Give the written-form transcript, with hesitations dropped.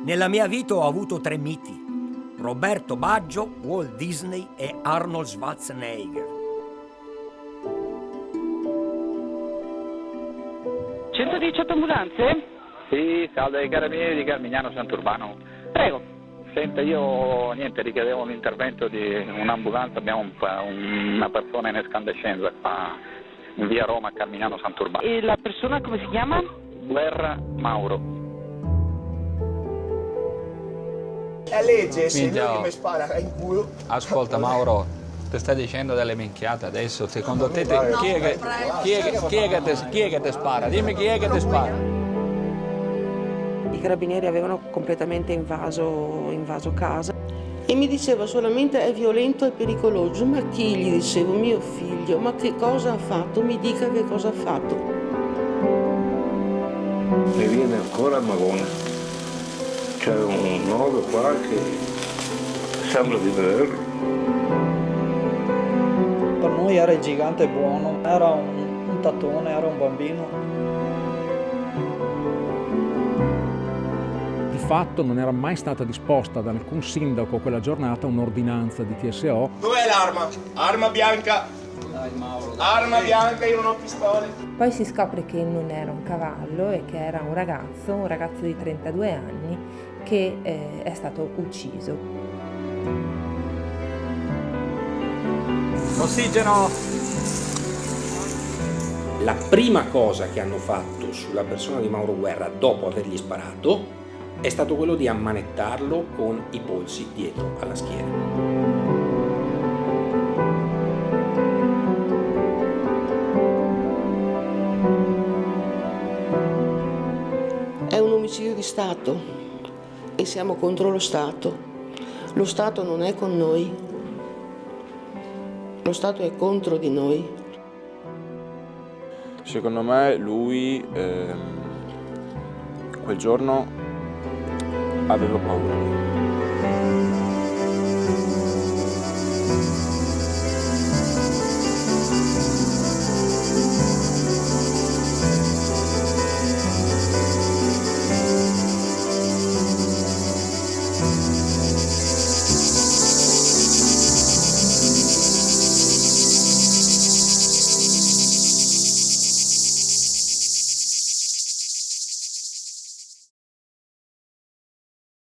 Nella mia vita ho avuto 3 miti: Roberto Baggio, Walt Disney e Arnold Schwarzenegger. 118 ambulanze? Sì, salve ai carabinieri di Carmignano Sant'Urbano. Prego. Senta, io richiedevo l'intervento di un'ambulanza, abbiamo una persona in escandescenza qua in via Roma a Carmignano Sant'Urbano. E la persona come si chiama? Guerra Mauro. La legge, se Minchia, lui mi spara in culo. Ascolta Mauro, ti stai dicendo delle minchiate adesso, secondo te chi è che ti spara? Dimmi chi è che ti spara. I carabinieri avevano completamente invaso casa. E mi diceva solamente è violento e pericoloso. Ma chi? Gli dicevo, mio figlio, ma che cosa ha fatto? Mi dica che cosa ha fatto. Mi viene ancora magone. C'è un nodo qua che sembra di vederlo. Per noi era il gigante buono, era un tattone, era un bambino. Di fatto non era mai stata disposta da alcun sindaco quella giornata un'ordinanza di TSO. Dov'è l'arma? Arma bianca. Dai Mauro, Arma bianca, io non ho pistole. Poi si scopre che non era un cavallo e che era un ragazzo di 32 anni che è stato ucciso. Ossigeno! La prima cosa che hanno fatto sulla persona di Mauro Guerra dopo avergli sparato è stato quello di ammanettarlo con i polsi dietro alla schiena. È un omicidio di Stato e siamo contro lo Stato. Lo Stato non è con noi. Lo Stato è contro di noi. Secondo me lui quel giorno aveva paura.